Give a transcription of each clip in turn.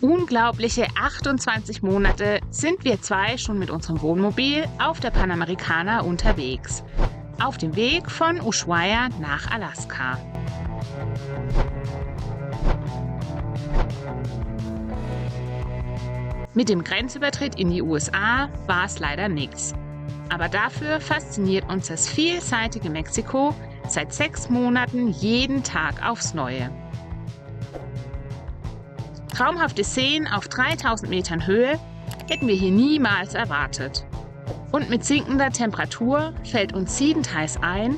Unglaubliche 28 Monate sind wir zwei schon mit unserem Wohnmobil auf der Panamericana unterwegs. Auf dem Weg von Ushuaia nach Alaska. Mit dem Grenzübertritt in die USA war es leider nichts. Aber dafür fasziniert uns das vielseitige Mexiko seit 6 Monaten jeden Tag aufs Neue. Traumhafte Seen auf 3000 Metern Höhe hätten wir hier niemals erwartet. Und mit sinkender Temperatur fällt uns siedend heiß ein,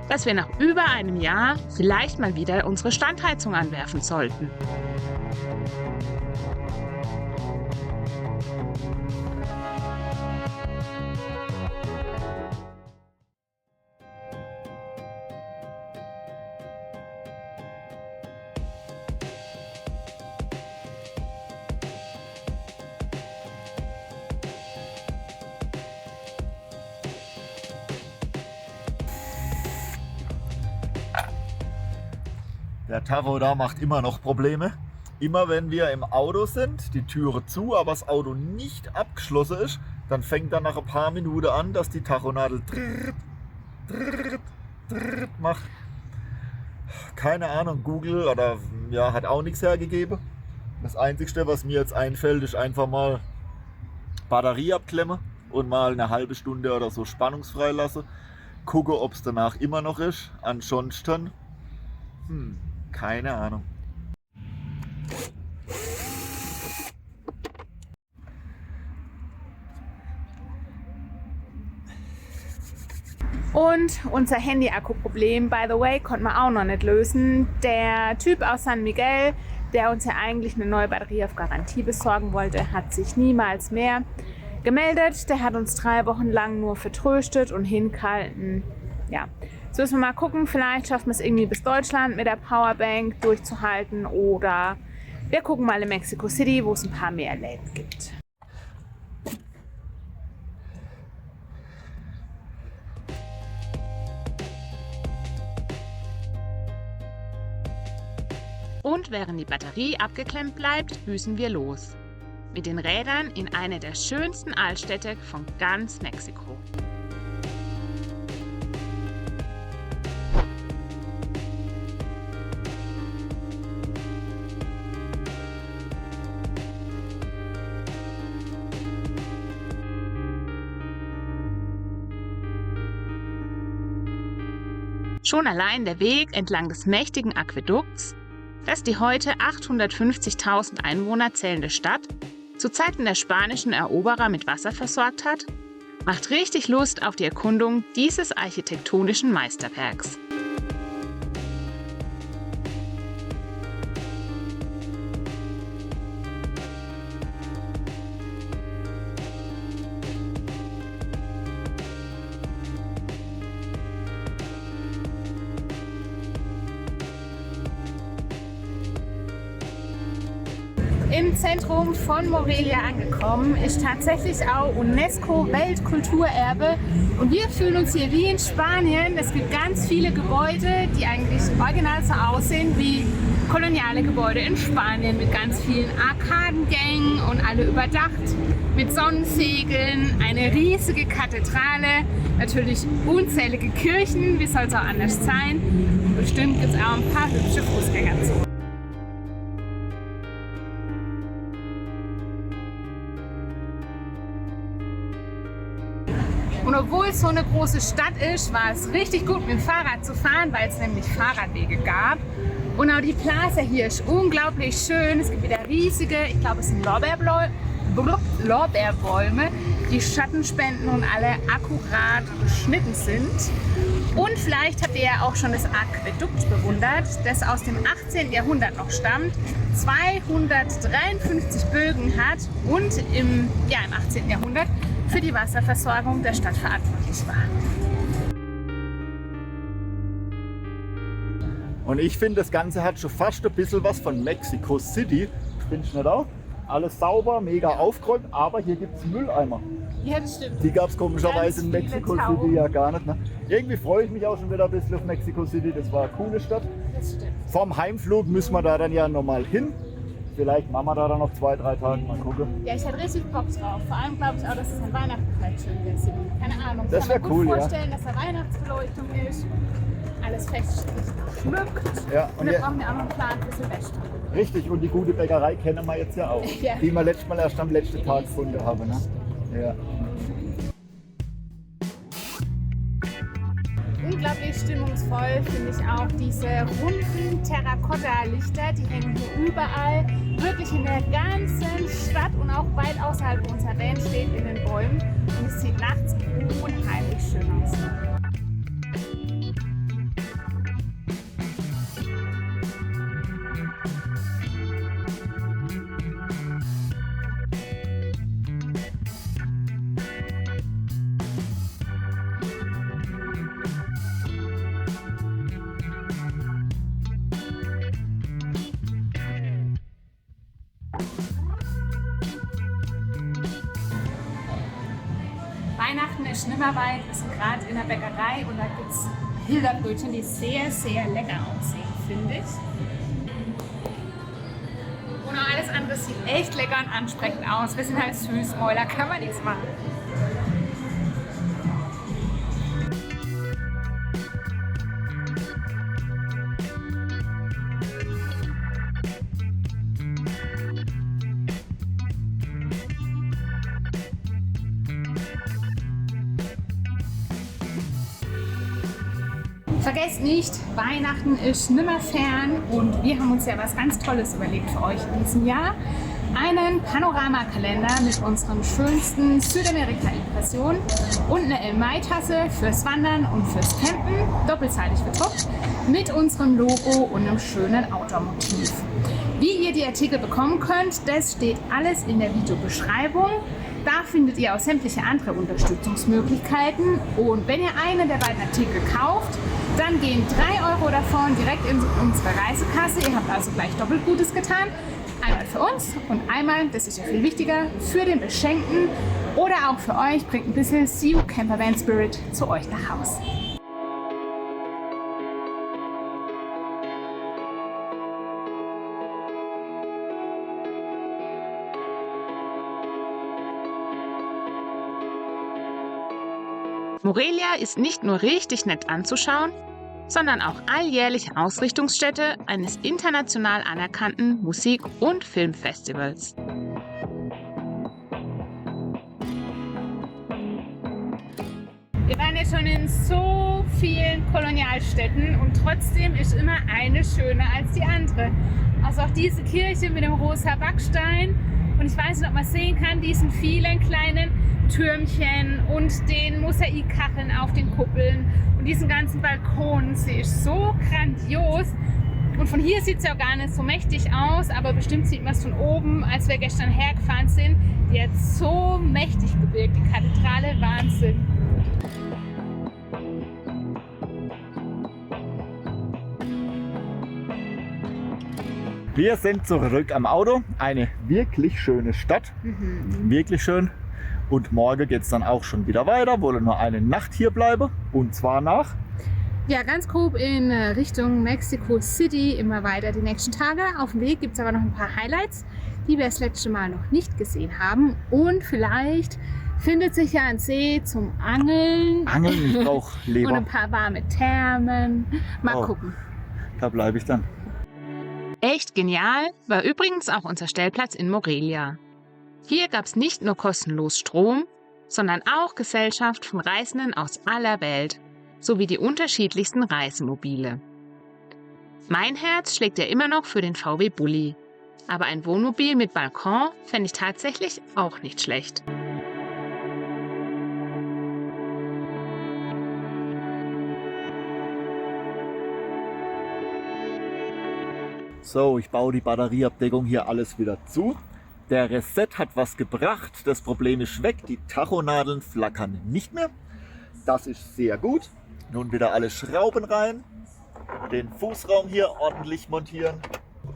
dass wir nach über einem Jahr vielleicht mal wieder unsere Standheizung anwerfen sollten. Der Tacho da macht immer noch Probleme. Immer wenn wir im Auto sind, die Türe zu, aber das Auto nicht abgeschlossen ist, dann fängt er nach ein paar Minuten an, dass die Tachonadel macht. Keine Ahnung, Google oder ja, hat auch nichts hergegeben. Das Einzige, was mir jetzt einfällt, ist einfach mal Batterie abklemmen und mal eine halbe Stunde oder so spannungsfrei lassen. Gucke, ob es danach immer noch ist. Ansonsten, keine Ahnung. Und unser Handy-Akku-Problem, by the way, konnten wir auch noch nicht lösen. Der Typ aus San Miguel, der uns ja eigentlich eine neue Batterie auf Garantie besorgen wollte, hat sich niemals mehr gemeldet. Der hat uns 3 Wochen lang nur vertröstet und hingehalten. Ja, so müssen wir mal gucken, vielleicht schaffen wir es irgendwie bis Deutschland mit der Powerbank durchzuhalten oder wir gucken mal in Mexico City, wo es ein paar mehr Läden gibt. Und während die Batterie abgeklemmt bleibt, düsen wir los. Mit den Rädern in eine der schönsten Altstädte von ganz Mexiko. Schon allein der Weg entlang des mächtigen Aquädukts, das die heute 850.000 Einwohner zählende Stadt zu Zeiten der spanischen Eroberer mit Wasser versorgt hat, macht richtig Lust auf die Erkundung dieses architektonischen Meisterwerks. Im Zentrum von Morelia angekommen, ist tatsächlich auch UNESCO-Weltkulturerbe und wir fühlen uns hier wie in Spanien. Es gibt ganz viele Gebäude, die eigentlich original so aussehen wie koloniale Gebäude in Spanien mit ganz vielen Arkadengängen und alle überdacht mit Sonnensegeln, eine riesige Kathedrale, natürlich unzählige Kirchen, wie soll es auch anders sein. Bestimmt gibt es auch ein paar hübsche Fußgängerzonen. Und obwohl es so eine große Stadt ist, war es richtig gut mit dem Fahrrad zu fahren, weil es nämlich Fahrradwege gab. Und auch die Plaza hier ist unglaublich schön. Es gibt wieder riesige, ich glaube es sind Lorbeerbäume, die Schatten spenden und alle akkurat geschnitten sind. Und vielleicht habt ihr ja auch schon das Aquädukt bewundert, das aus dem 18. Jahrhundert noch stammt, 253 Bögen hat und im 18. Jahrhundert für die Wasserversorgung der Stadt verantwortlich war. Und ich finde, das Ganze hat schon fast ein bisschen was von Mexico City. Findest du nicht auch? Alles sauber, mega aufgeräumt, aber hier gibt es Mülleimer. Ja, das stimmt. Die gab es komischerweise in Mexico City ja gar nicht. Ne? Irgendwie freue ich mich auch schon wieder ein bisschen auf Mexico City. Das war eine coole Stadt. Das stimmt. Vorm Heimflug müssen wir da dann ja nochmal hin. Vielleicht machen wir da dann noch 2, 3 Tage mal gucken. Ja, ich hätte richtig Bock drauf. Vor allem glaube ich auch, dass es an Weihnachten vielleicht schön wäre. Keine Ahnung. Ich Das kann mir wär gut cool, ja. vorstellen, dass da Weihnachtsbeleuchtung ist. Alles festlich geschmückt. Ja, und dann brauchen wir auch noch einen Plan für Silvester. Richtig, und die gute Bäckerei kennen wir jetzt ja auch. Ja. Die wir letztes Mal erst am letzten Tag gefunden haben. Ne? Ja. Unglaublich stimmungsvoll finde ich auch diese runden Terrakotta-Lichter, die hängen hier überall, wirklich in der ganzen Stadt und auch weit außerhalb, wo unser Van steht, in den Bäumen. Und es sieht nachts unheimlich schön aus. Weihnachten ist nicht mehr weit, wir sind gerade in der Bäckerei und da gibt es Hilderbrötchen, die sehr, sehr lecker aussehen, finde ich. Und auch alles andere sieht echt lecker und ansprechend aus. Wir sind halt Süßmäuler, kann man nichts machen. Vergesst nicht, Weihnachten ist nimmer fern und wir haben uns ja was ganz Tolles überlegt für euch in diesem Jahr. Einen Panoramakalender mit unseren schönsten Südamerika-Impressionen und eine El-Mai-Tasse fürs Wandern und fürs Campen, doppelseitig bedruckt, mit unserem Logo und einem schönen Outdoor-Motiv. Wie ihr die Artikel bekommen könnt, das steht alles in der Videobeschreibung. Da findet ihr auch sämtliche andere Unterstützungsmöglichkeiten und wenn ihr einen der beiden Artikel kauft, dann gehen 3 Euro davon direkt in unsere Reisekasse. Ihr habt also gleich doppelt Gutes getan. Einmal für uns und einmal, das ist ja viel wichtiger, für den Beschenkten oder auch für euch, bringt ein bisschen Sea Camper Van Spirit zu euch nach Haus. Morelia ist nicht nur richtig nett anzuschauen, sondern auch alljährlich Ausrichtungsstätte eines international anerkannten Musik- und Filmfestivals. Wir waren ja schon in so vielen Kolonialstädten und trotzdem ist immer eine schöner als die andere. Also auch diese Kirche mit dem rosa Backstein und ich weiß nicht, ob man sehen kann, diesen vielen kleinen Türmchen und den Mosaikkacheln auf den Kuppeln und diesen ganzen Balkonen. Sie ist so grandios und von hier sieht es ja gar nicht so mächtig aus, aber bestimmt sieht man es von oben, als wir gestern hergefahren sind. Die hat so mächtig gewirkt, die Kathedrale, Wahnsinn. Wir sind zurück am Auto. Eine wirklich schöne Stadt. Wirklich schön. Und morgen geht es dann auch schon wieder weiter. Wollen nur eine Nacht hier bleiben. Und zwar nach. Ja, ganz grob in Richtung Mexico City, immer weiter die nächsten Tage. Auf dem Weg gibt es aber noch ein paar Highlights, die wir das letzte Mal noch nicht gesehen haben. Und vielleicht findet sich ja ein See zum Angeln. Angeln, ich brauche Leber. Und ein paar warme Thermen. Mal gucken. Da bleibe ich dann. Echt genial war übrigens auch unser Stellplatz in Morelia. Hier gab es nicht nur kostenlos Strom, sondern auch Gesellschaft von Reisenden aus aller Welt, sowie die unterschiedlichsten Reisemobile. Mein Herz schlägt ja immer noch für den VW Bulli, aber ein Wohnmobil mit Balkon fände ich tatsächlich auch nicht schlecht. So, ich baue die Batterieabdeckung hier alles wieder zu. Der Reset hat was gebracht. Das Problem ist weg. Die Tachonadeln flackern nicht mehr. Das ist sehr gut. Nun wieder alle Schrauben rein. Den Fußraum hier ordentlich montieren.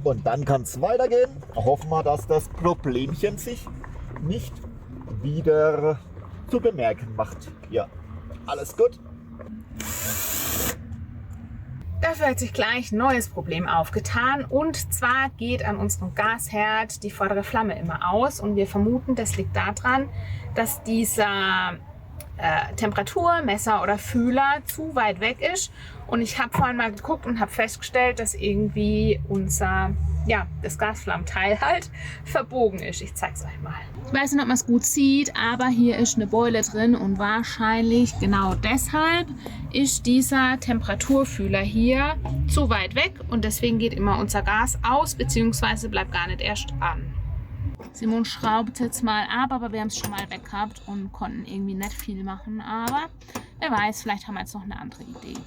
Und dann kann es weitergehen. Hoffen wir, dass das Problemchen sich nicht wieder zu bemerken macht. Ja, alles gut. Dafür hat sich gleich ein neues Problem aufgetan, und zwar geht an unserem Gasherd die vordere Flamme immer aus, und wir vermuten, das liegt daran, dass dieser Temperaturmesser oder Fühler zu weit weg ist. Und ich habe vorhin mal geguckt und habe festgestellt, dass irgendwie das Gasflammenteil halt verbogen ist. Ich zeige es euch mal. Ich weiß nicht, ob man es gut sieht, aber hier ist eine Beule drin, und wahrscheinlich genau deshalb ist dieser Temperaturfühler hier zu weit weg, und deswegen geht immer unser Gas aus, beziehungsweise bleibt gar nicht erst an. Simon schraubt jetzt mal ab, aber wir haben es schon mal weg gehabt und konnten irgendwie nicht viel machen. Aber wer weiß, vielleicht haben wir jetzt noch eine andere Idee.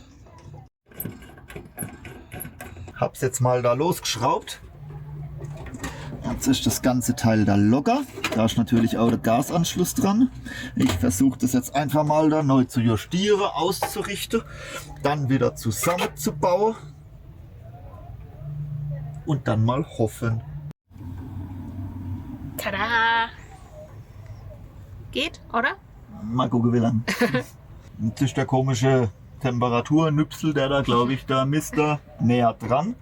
Hab's jetzt mal da losgeschraubt. Jetzt ist das ganze Teil da locker. Da ist natürlich auch der Gasanschluss dran. Ich versuche das jetzt einfach mal da neu zu justieren, auszurichten, dann wieder zusammenzubauen und dann mal hoffen. Tada! Geht, oder? Mal gucken, wie lang. Das ist der komische Temperaturnüpsel, der da, glaube ich, da misst da näher dran.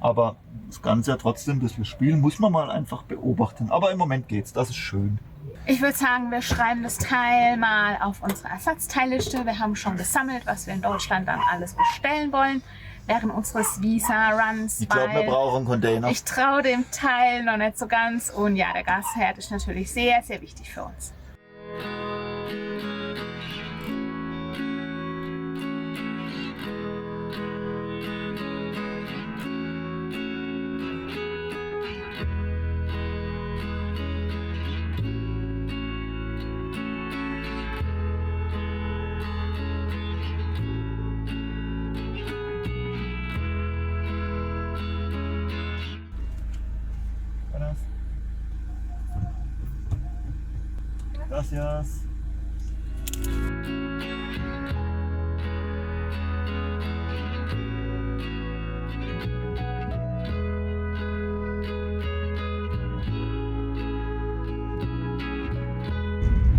Aber das Ganze ja trotzdem ein bisschen spielen, muss man mal einfach beobachten. Aber im Moment geht's, das ist schön. Ich würde sagen, wir schreiben das Teil mal auf unsere Ersatzteilliste. Wir haben schon gesammelt, was wir in Deutschland dann alles bestellen wollen während unseres Visa-Runs. Ich glaube, wir brauchen einen Container. Ich traue dem Teil noch nicht so ganz. Und ja, der Gasherd ist natürlich sehr, sehr wichtig für uns. Gracias.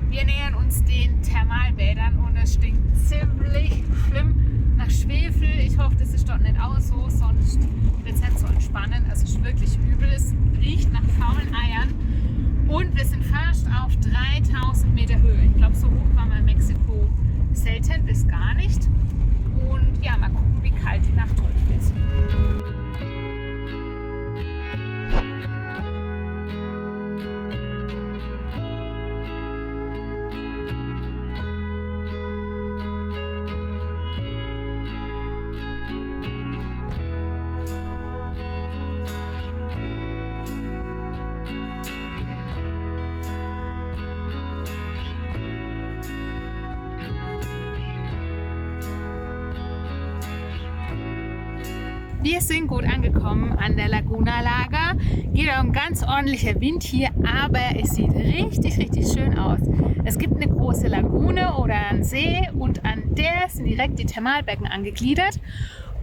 Wir nähern uns den Thermalbädern und es stinkt ziemlich schlimm nach Schwefel. Ich hoffe, das ist dort nicht auch so, sonst wird es nicht so entspannend. Also es ist wirklich übel, es riecht nach faulen Eiern. Und wir sind fast auf 3000 Meter Höhe. Ich glaube, so hoch war man in Mexiko selten bis gar nicht. Und ja, mal gucken, wie kalt die Nacht heute wird. Wir sind gut angekommen an der Laguna Lager. Geht auch ein ganz ordentlicher Wind hier, aber es sieht richtig, richtig schön aus. Es gibt eine große Lagune oder einen See, und an der sind direkt die Thermalbecken angegliedert.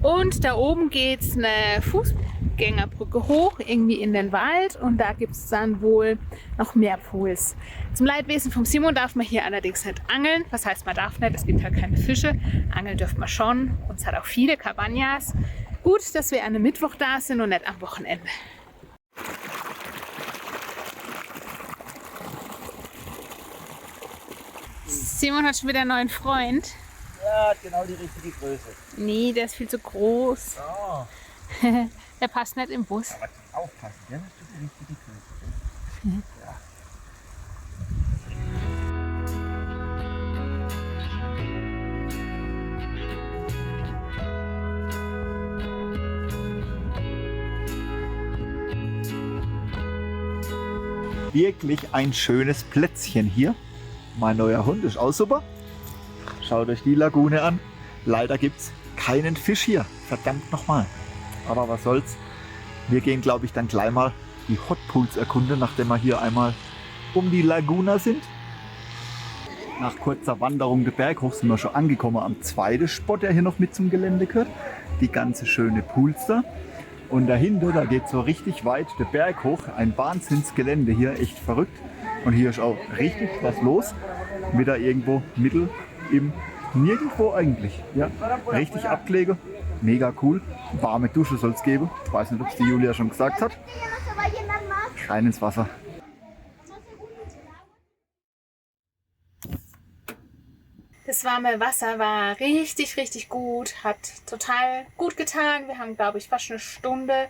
Und da oben geht es eine Fußgängerbrücke hoch, irgendwie in den Wald, und da gibt es dann wohl noch mehr Pools. Zum Leidwesen vom Simon darf man hier allerdings nicht angeln. Was heißt, man darf nicht? Es gibt halt keine Fische. Angeln dürfen wir schon, und es hat auch viele Cabañas. Gut, dass wir an einem Mittwoch da sind und nicht am Wochenende. Simon hat schon wieder einen neuen Freund. Ja, genau die richtige Größe. Nee, der ist viel zu groß. Oh. Der passt nicht im Bus. Aber aufpassen, ja, das ist die richtige Größe. Ja. Wirklich ein schönes Plätzchen hier. Mein neuer Hund ist auch super. Schaut euch die Lagune an. Leider gibt es keinen Fisch hier. Verdammt nochmal. Aber was soll's. Wir gehen, glaube ich, dann gleich mal die Hot Pools erkunden, nachdem wir hier einmal um die Laguna sind. Nach kurzer Wanderung den Berg hoch sind wir schon angekommen am zweiten Spot, der hier noch mit zum Gelände gehört. Die ganze schöne Pools da. Und dahinter, da geht so richtig weit der Berg hoch. Ein Wahnsinnsgelände hier, echt verrückt. Und hier ist auch richtig was los. Wieder irgendwo mittel im Nirgendwo eigentlich. Ja, richtig abgelegen. Mega cool. Warme Dusche soll es geben. Ich weiß nicht, ob es die Julia schon gesagt hat. Rein ins Wasser. Das warme Wasser war richtig, richtig gut, hat total gut getan. Wir haben, glaube ich, fast eine Stunde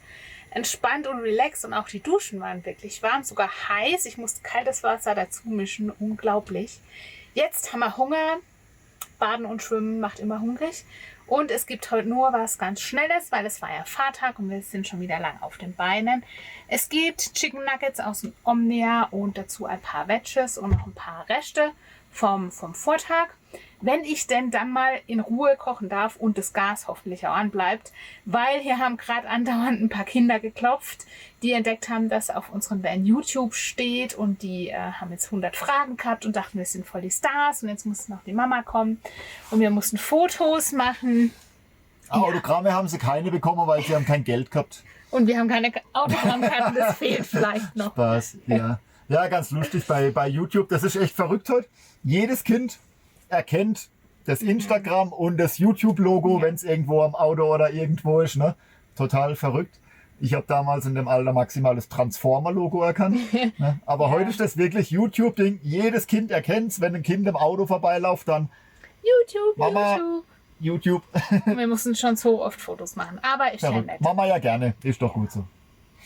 entspannt und relaxed und auch die Duschen waren wirklich warm, sogar heiß. Ich musste kaltes Wasser dazu mischen, unglaublich. Jetzt haben wir Hunger. Baden und Schwimmen macht immer hungrig. Und es gibt heute nur was ganz Schnelles, weil es war ja Fahrtag und wir sind schon wieder lang auf den Beinen. Es gibt Chicken Nuggets aus dem Omnia und dazu ein paar Wedges und noch ein paar Reste vom Vortag. Wenn ich denn dann mal in Ruhe kochen darf und das Gas hoffentlich auch anbleibt, weil hier haben gerade andauernd ein paar Kinder geklopft, die entdeckt haben, dass auf unserem Van YouTube steht und die haben jetzt 100 Fragen gehabt und dachten, wir sind voll die Stars und jetzt musste noch die Mama kommen und wir mussten Fotos machen. Autogramme haben sie keine bekommen, weil sie haben kein Geld gehabt. Und wir haben keine Autogrammkarten, das fehlt vielleicht noch. Spaß, ja. Ja, ganz lustig bei YouTube, das ist echt verrückt heute. Jedes Kind erkennt das Instagram und das YouTube-Logo, wenn es irgendwo am Auto oder irgendwo ist. Ne? Total verrückt. Ich habe damals in dem Alter maximal das Transformer-Logo erkannt. Ne? Aber heute ist das wirklich YouTube-Ding. Jedes Kind erkennt es, wenn ein Kind im Auto vorbeiläuft, dann YouTube, Mama, YouTube. Wir mussten schon so oft Fotos machen, aber ist ja nett. Mama ja gerne, ist doch gut so.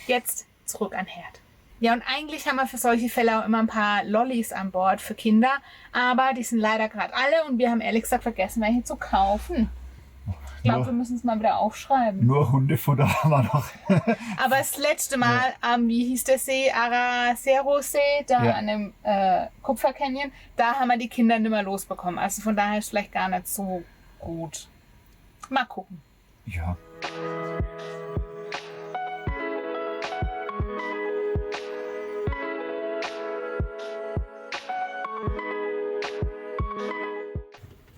Jetzt zurück an Herd. Ja, und eigentlich haben wir für solche Fälle auch immer ein paar Lollis an Bord für Kinder, aber die sind leider gerade alle und wir haben ehrlich gesagt vergessen, welche zu kaufen. Ich glaube, wir müssen es mal wieder aufschreiben. Nur Hundefutter haben wir noch. Aber das letzte Mal wie hieß der See, Aracero-See, da an dem Kupfercanyon, da haben wir die Kinder nicht mehr losbekommen. Also von daher ist es vielleicht gar nicht so gut. Mal gucken. Ja.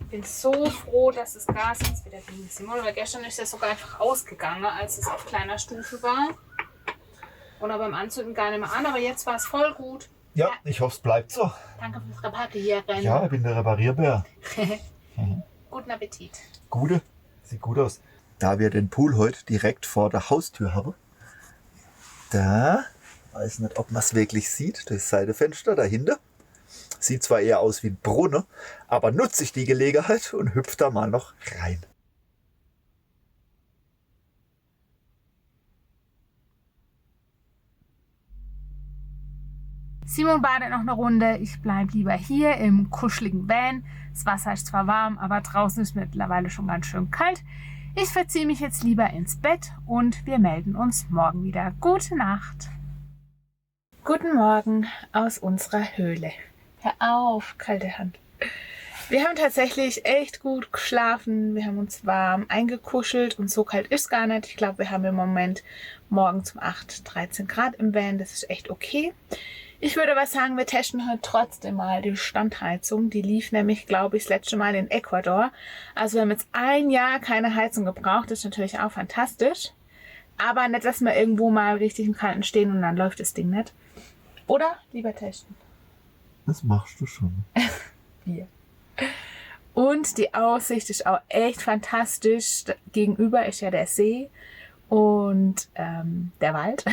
Ich bin so froh, dass das Gas jetzt wieder ging, Simon. Aber gestern ist das sogar einfach ausgegangen, als es auf kleiner Stufe war. Oder beim Anzünden gar nicht mehr an, aber jetzt war es voll gut. Ja, ich hoffe, es bleibt so. Danke fürs Reparieren. Ja, ich bin der Reparierbär. Guten Appetit. Gute, sieht gut aus. Da wir den Pool heute direkt vor der Haustür haben, da, weiß nicht, ob man es wirklich sieht, das Seitenfenster dahinter. Sieht zwar eher aus wie ein Brunnen, aber nutze ich die Gelegenheit und hüpfe da mal noch rein. Simon badet noch eine Runde. Ich bleibe lieber hier im kuscheligen Van. Das Wasser ist zwar warm, aber draußen ist mittlerweile schon ganz schön kalt. Ich verziehe mich jetzt lieber ins Bett und wir melden uns morgen wieder. Gute Nacht. Guten Morgen aus unserer Höhle. Hör auf, kalte Hand. Wir haben tatsächlich echt gut geschlafen. Wir haben uns warm eingekuschelt und so kalt ist gar nicht. Ich glaube, wir haben im Moment morgens um 8, 13 Grad im Van. Das ist echt okay. Ich würde aber sagen, wir testen heute trotzdem mal die Standheizung. Die lief nämlich, glaube ich, das letzte Mal in Ecuador. Also wir haben jetzt ein Jahr keine Heizung gebraucht. Das ist natürlich auch fantastisch. Aber nicht, dass wir irgendwo mal richtig im Kalten stehen und dann läuft das Ding nicht. Oder lieber testen. Das machst du schon. Hier. Und die Aussicht ist auch echt fantastisch. Gegenüber ist ja der See und der Wald.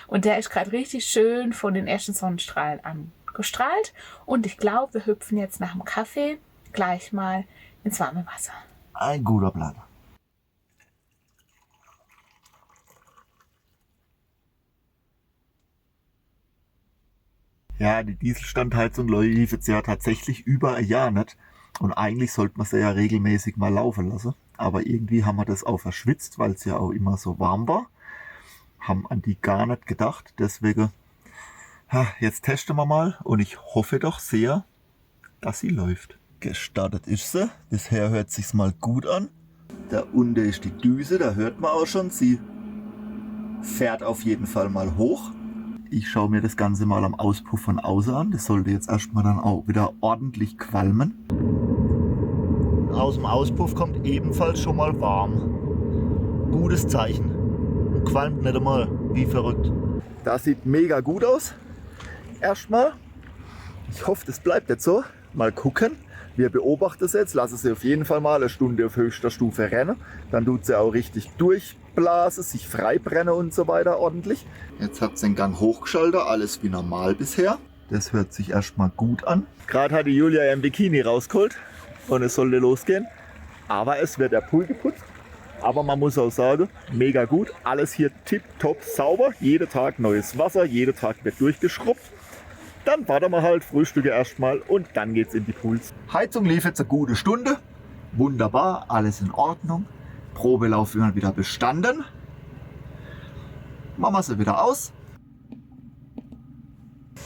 Und der ist gerade richtig schön von den ersten Sonnenstrahlen angestrahlt. Und ich glaube, wir hüpfen jetzt nach dem Kaffee gleich mal ins warme Wasser. Ein guter Plan. Ja, die Dieselstandheizung lief jetzt ja tatsächlich über ein Jahr nicht. Und eigentlich sollte man sie ja regelmäßig mal laufen lassen. Aber irgendwie haben wir das auch verschwitzt, weil es ja auch immer so warm war. Haben an die gar nicht gedacht. Deswegen, jetzt testen wir mal. Und ich hoffe doch sehr, dass sie läuft. Gestartet ist sie. Bisher hört sich's mal gut an. Da unten ist die Düse, da hört man auch schon. Sie fährt auf jeden Fall mal hoch. Ich schaue mir das Ganze mal am Auspuff von außen an. Das sollte jetzt erstmal dann auch wieder ordentlich qualmen. Aus dem Auspuff kommt ebenfalls schon mal warm. Gutes Zeichen. Und qualmt nicht einmal wie verrückt. Das sieht mega gut aus. Erstmal. Ich hoffe, das bleibt jetzt so. Mal gucken. Wir beobachten es jetzt, lassen sie auf jeden Fall mal eine Stunde auf höchster Stufe rennen. Dann tut sie auch richtig durchblasen, sich freibrennen und so weiter ordentlich. Jetzt hat sie den Gang hochgeschaltet, alles wie normal bisher. Das hört sich erstmal gut an. Gerade hat die Julia ihren Bikini rausgeholt und es sollte losgehen. Aber es wird der Pool geputzt. Aber man muss auch sagen, mega gut. Alles hier tipptopp sauber. Jeden Tag neues Wasser, jeden Tag wird durchgeschrubbt. Dann warten wir halt, frühstücke erstmal und dann geht's in die Pools. Heizung lief jetzt eine gute Stunde. Wunderbar, alles in Ordnung. Probelauf immer wieder bestanden. Machen wir sie wieder aus.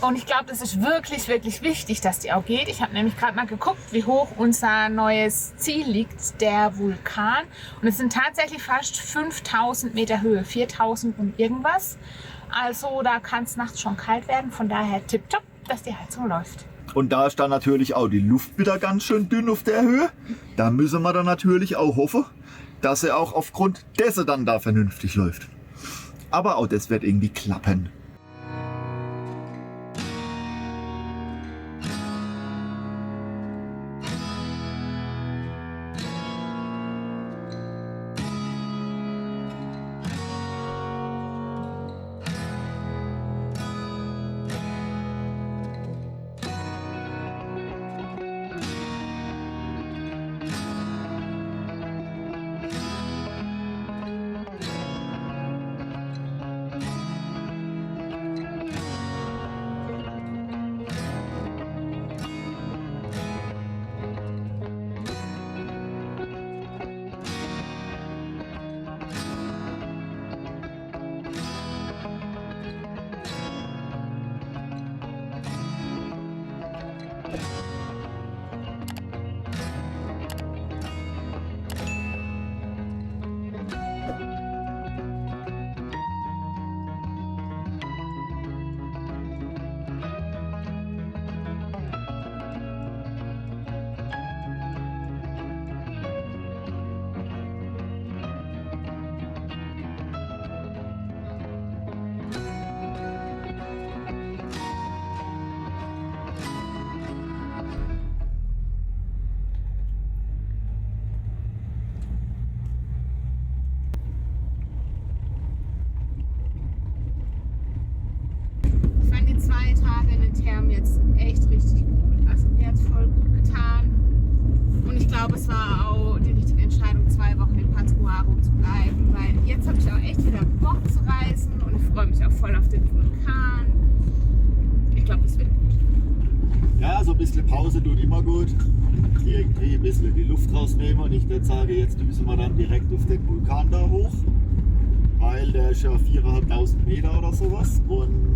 Und ich glaube, das ist wirklich, wirklich wichtig, dass die auch geht. Ich habe nämlich gerade mal geguckt, wie hoch unser neues Ziel liegt, der Vulkan. Und es sind tatsächlich fast 5000 Meter Höhe, 4000 und irgendwas. Also da kann es nachts schon kalt werden. Von daher tipptopp, dass die Heizung läuft. Und da ist dann natürlich auch die Luft wieder ganz schön dünn auf der Höhe. Da müssen wir dann natürlich auch hoffen, dass sie auch aufgrund dessen dann da vernünftig läuft. Aber auch das wird irgendwie klappen. Jetzt echt richtig gut. Also mir hat es voll gut getan. Und ich glaube, es war auch die richtige Entscheidung, 2 Wochen in Pátzcuaro zu bleiben, weil jetzt habe ich auch echt wieder Bock zu reisen und ich freue mich auch voll auf den Vulkan. Ich glaube, es wird gut. Ja, so ein bisschen Pause tut immer gut. Irgendwie ein bisschen die Luft rausnehmen und ich jetzt sage, jetzt müssen wir dann direkt auf den Vulkan da hoch, weil der ist ja 4.500 Meter oder sowas und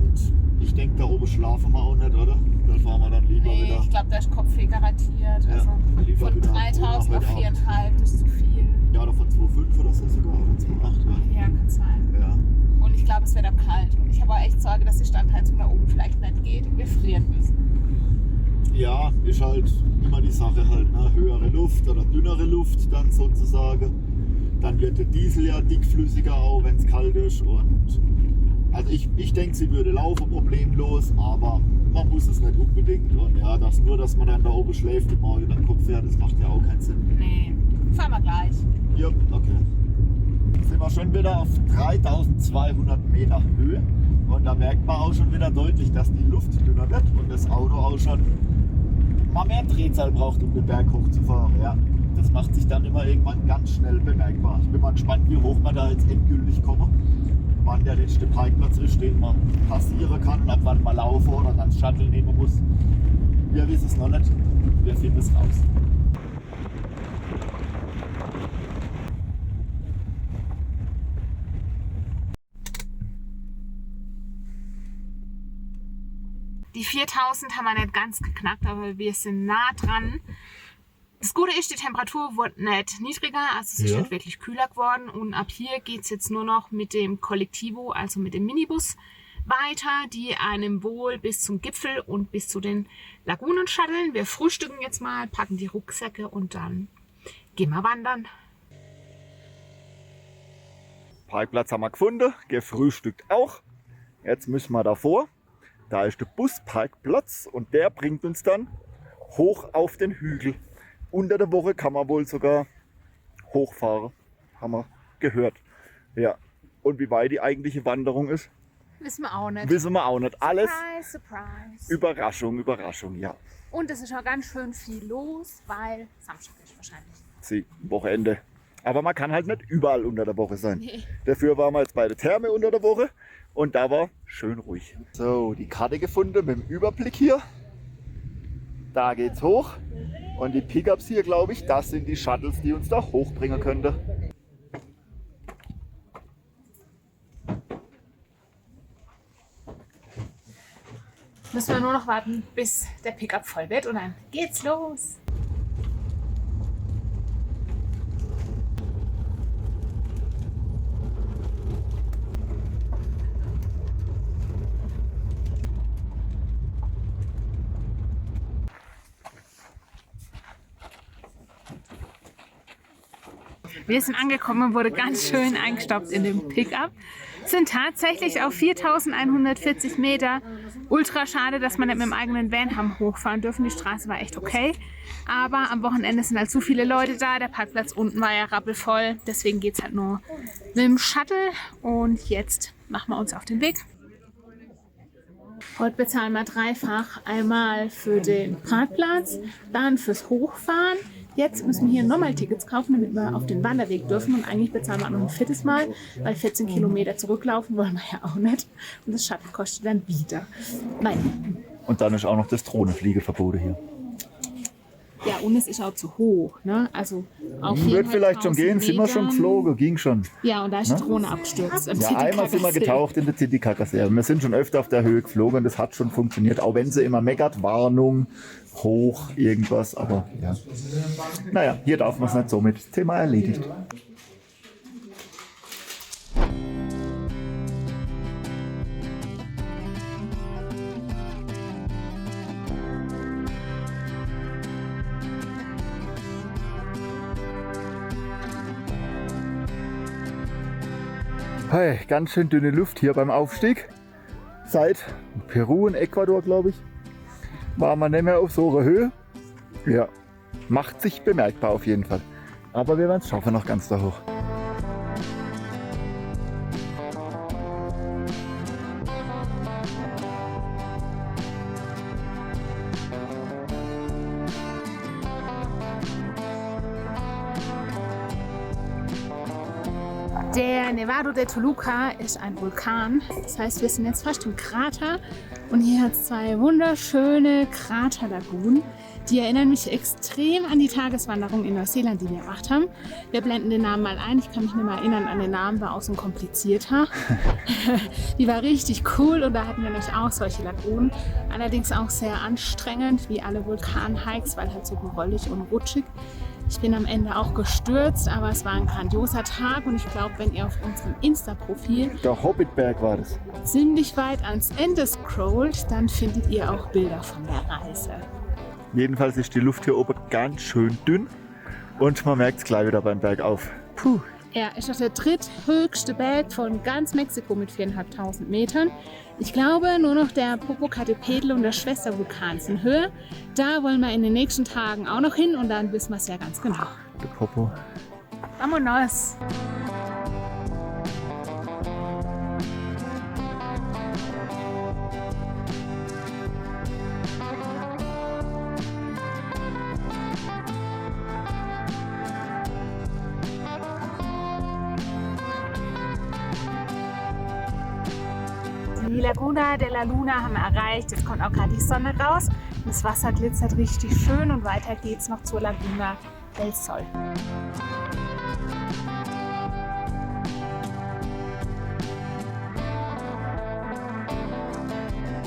ich denke, da oben schlafen wir auch nicht, oder? Da fahren wir dann lieber wieder. Ich glaube, da ist Kopfweh garantiert. Ja, Also lieber von wieder 3.000 auf 4.500, das ist zu viel. Ja, oder von 2,5 oder so sogar, oder 2,8. Ja, kann sein. Ja. Und ich glaube, es wird auch kalt. Und ich habe auch echt Sorge, dass die Standheizung da oben vielleicht nicht geht und wir frieren müssen. Ja, ist halt immer die Sache halt, ne? Höhere Luft oder dünnere Luft dann sozusagen. Dann wird der Diesel ja dickflüssiger auch, wenn es kalt ist. Und also ich denke, sie würde laufen problemlos, aber man muss es nicht unbedingt. Und ja, dass man dann da oben schläft und morgen dann Kopf fährt, das macht ja auch keinen Sinn. Nee, fahren wir gleich. Ja, okay. Jetzt sind wir schon wieder auf 3.200 Meter Höhe. Und da merkt man auch schon wieder deutlich, dass die Luft dünner wird und das Auto auch schon mal mehr Drehzahl braucht, um den Berg hochzufahren. Ja, das macht sich dann immer irgendwann ganz schnell bemerkbar. Ich bin mal gespannt, wie hoch man da jetzt endgültig komme. Wann der letzte Parkplatz ist, den man passieren kann und ab wann man laufen oder dann das Shuttle nehmen muss. Wir wissen es noch nicht. Wir finden es raus. Die 4000 haben wir nicht ganz geknackt, aber wir sind nah dran. Das Gute ist, die Temperatur wurde nicht niedriger, also es ist nicht wirklich kühler geworden. Und ab hier geht es jetzt nur noch mit dem Collectivo, also mit dem Minibus, weiter, die einem wohl bis zum Gipfel und bis zu den Lagunen shutteln. Wir frühstücken jetzt mal, packen die Rucksäcke und dann gehen wir wandern. Parkplatz haben wir gefunden, gefrühstückt auch. Jetzt müssen wir davor. Da ist der Busparkplatz und der bringt uns dann hoch auf den Hügel. Unter der Woche kann man wohl sogar hochfahren, haben wir gehört. Ja. Und wie weit die eigentliche Wanderung ist, Wissen wir auch nicht. wissen wir auch nicht. Alles Surprise, surprise. Überraschung, Überraschung, ja. Und es ist auch ganz schön viel los, weil Samstag ist wahrscheinlich. Sie, Wochenende. Aber man kann halt nicht überall unter der Woche sein. Nee. Dafür waren wir jetzt bei der Therme unter der Woche und da war schön ruhig. So, die Karte gefunden mit dem Überblick hier. Da geht's hoch. Und die Pickups hier, glaube ich, das sind die Shuttles, die uns da hochbringen könnte. Müssen wir nur noch warten, bis der Pickup voll wird und dann geht's los. Wir sind angekommen und wurde ganz schön eingestaubt in dem Pickup. Sind tatsächlich auf 4140 Meter. Ultra schade, dass man nicht mit dem eigenen Van haben hochfahren dürfen. Die Straße war echt okay. Aber am Wochenende sind halt so viele Leute da. Der Parkplatz unten war ja rappelvoll. Deswegen geht es halt nur mit dem Shuttle. Und jetzt machen wir uns auf den Weg. Heute bezahlen wir dreifach. Einmal für den Parkplatz, dann fürs Hochfahren. Jetzt müssen wir hier nochmal Tickets kaufen, damit wir auf den Wanderweg dürfen. Und eigentlich bezahlen wir auch noch ein viertes Mal, weil 14 Kilometer zurücklaufen wollen wir ja auch nicht. Und das Shuttle kostet dann wieder. Nein. Und dann ist auch noch das Drohnenfliegeverbot hier. Ja, und es ist auch zu hoch. Ne? Also auf Wird vielleicht schon gehen, sind wir schon geflogen, ging schon. Ja, und da ist die Drohne abgestürzt. Ja, einmal sind wir getaucht in der Titicacasee. Wir sind schon öfter auf der Höhe geflogen und das hat schon funktioniert. Auch wenn sie immer meckert, Warnung, hoch, irgendwas. Aber ja. Naja, hier darf man es nicht so mit. Thema erledigt. Hey, ganz schön dünne Luft hier beim Aufstieg. Seit Peru und Ecuador, glaube ich, war man nicht mehr auf so einer Höhe. Ja, macht sich bemerkbar auf jeden Fall. Aber wir werden es schaffen, noch ganz da hoch. Der Nevado de Toluca ist ein Vulkan. Das heißt, wir sind jetzt fast im Krater. Und hier hat es zwei wunderschöne Kraterlagunen. Die erinnern mich extrem an die Tageswanderung in Neuseeland, die wir gemacht haben. Wir blenden den Namen mal ein. Ich kann mich nicht mehr erinnern an den Namen, war auch so ein komplizierter. Die war richtig cool und da hatten wir nämlich auch solche Lagunen. Allerdings auch sehr anstrengend, wie alle Vulkan-Hikes, weil halt so gerollig und rutschig. Ich bin am Ende auch gestürzt, aber es war ein grandioser Tag und ich glaube, wenn ihr auf unserem Insta-Profil Der Hobbitberg war das. ziemlich weit ans Ende scrollt, dann findet ihr auch Bilder von der Reise. Jedenfalls ist die Luft hier oben ganz schön dünn und man merkt es gleich wieder beim Bergauf. Puh. Er ist auch der dritthöchste Berg von ganz Mexiko mit 4.500 Metern. Ich glaube, nur noch der Popocatépetl und der Schwestervulkan sind höher. Da wollen wir in den nächsten Tagen auch noch hin und dann wissen wir es ja ganz genau. Der Popo. Vámonos! Die Laguna de la Luna haben wir erreicht. Jetzt kommt auch gerade die Sonne raus. Das Wasser glitzert richtig schön und weiter geht's noch zur Laguna del Sol.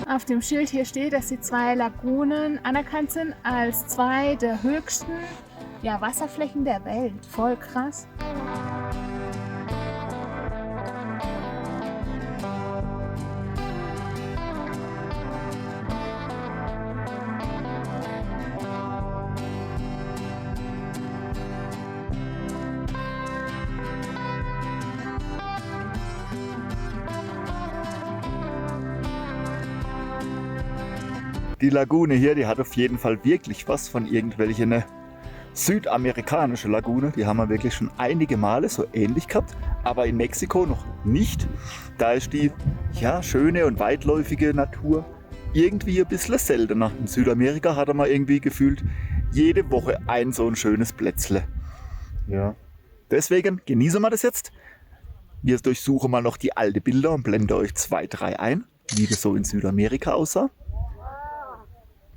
Auf dem Schild hier steht, dass die zwei Lagunen anerkannt sind als zwei der höchsten Wasserflächen der Welt. Voll krass. die Lagune hier, die hat auf jeden Fall wirklich was von irgendwelchen südamerikanische Lagune. Die haben wir wirklich schon einige Male so ähnlich gehabt, aber in Mexiko noch nicht. Da ist die schöne und weitläufige Natur irgendwie ein bisschen seltener. In Südamerika hat man irgendwie gefühlt jede Woche ein so ein schönes Plätzle. Ja. Deswegen genießen wir das jetzt. Wir durchsuchen mal noch die alten Bilder und blenden euch 2, 3 ein, wie das so in Südamerika aussah.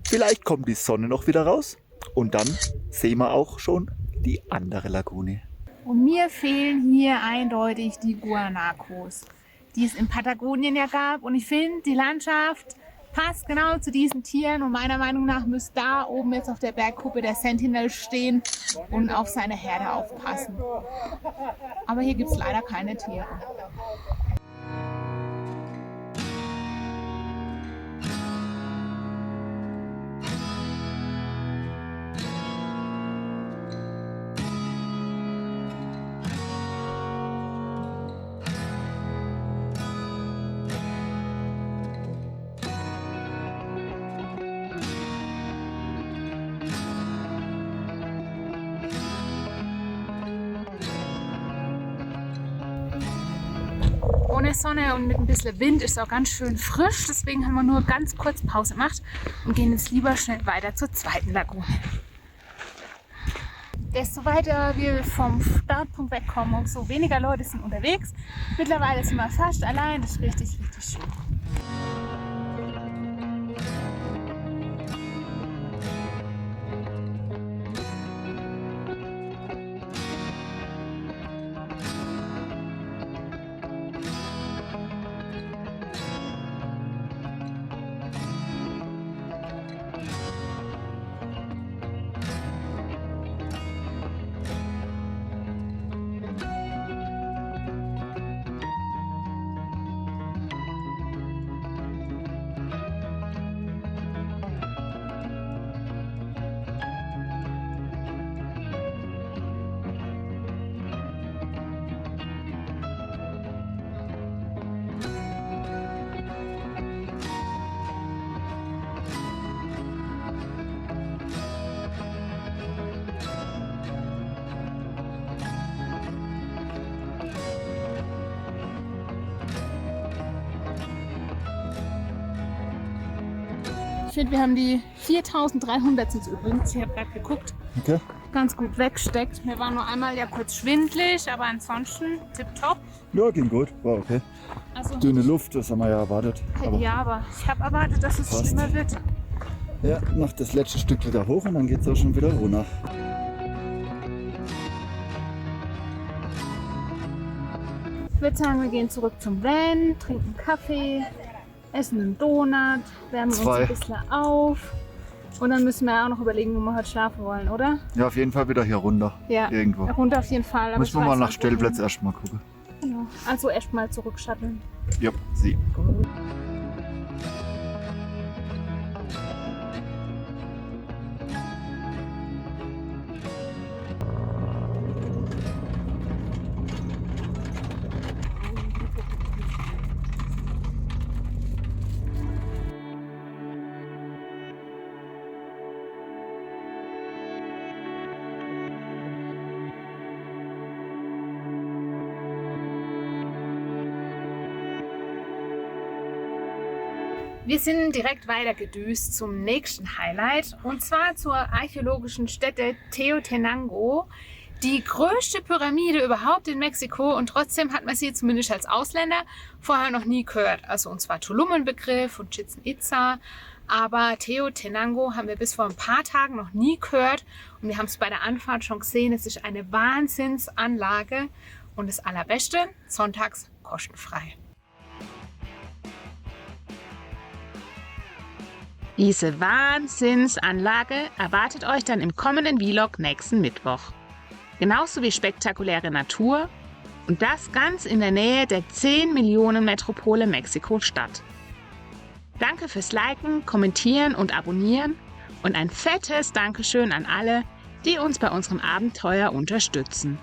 Vielleicht kommt die Sonne noch wieder raus und dann sehen wir auch schon die andere Lagune. Und mir fehlen hier eindeutig die Guanacos, die es in Patagonien ja gab. Und ich finde, die Landschaft passt genau zu diesen Tieren. Und meiner Meinung nach müsste da oben jetzt auf der Bergkuppe der Sentinel stehen und auf seine Herde aufpassen. Aber hier gibt es leider keine Tiere. Ohne Sonne und mit ein bisschen Wind ist es auch ganz schön frisch. Deswegen haben wir nur ganz kurz Pause gemacht und gehen jetzt lieber schnell weiter zur zweiten Lagune. Desto weiter wir vom Startpunkt wegkommen, umso weniger Leute sind unterwegs. Mittlerweile sind wir fast allein. Das ist richtig, richtig schön. Ich finde, wir haben die 4300 sind übrigens. Ich habe gerade geguckt. Okay. Ganz gut wegsteckt. Mir war nur einmal ja kurz schwindelig, aber ansonsten tipptopp. Ja, ging gut. War okay. Also, Dünne Luft, das haben wir ja erwartet. aber ich habe erwartet, dass es Passt. schlimmer wird. Ja, mach das letzte Stück wieder hoch und dann geht es auch schon wieder runter. Ich würde sagen, wir gehen zurück zum Van, trinken Kaffee, essen einen Donut, wärmen uns ein bisschen auf. Und dann müssen wir auch noch überlegen, wo wir heute schlafen wollen, oder? Ja, auf jeden Fall wieder hier runter. Ja, irgendwo. Runter auf jeden Fall. Müssen wir mal nach Stellplatz erstmal gucken. Genau. Also erstmal zurückschatteln. Ja, sie. Wir sind direkt weiter gedüst zum nächsten Highlight und zwar zur archäologischen Stätte Teotenango. Die größte Pyramide überhaupt in Mexiko und trotzdem hat man sie zumindest als Ausländer vorher noch nie gehört. Also und zwar Tulum ein Begriff und Chichén Itzá, aber Teotenango haben wir bis vor ein paar Tagen noch nie gehört und wir haben es bei der Anfahrt schon gesehen. Es ist eine Wahnsinnsanlage und das Allerbeste, sonntags kostenfrei. Diese Wahnsinnsanlage erwartet euch dann im kommenden Vlog nächsten Mittwoch. Genauso wie spektakuläre Natur und das ganz in der Nähe der 10 Millionen Metropole Mexiko-Stadt. Danke fürs Liken, Kommentieren und Abonnieren und ein fettes Dankeschön an alle, die uns bei unserem Abenteuer unterstützen.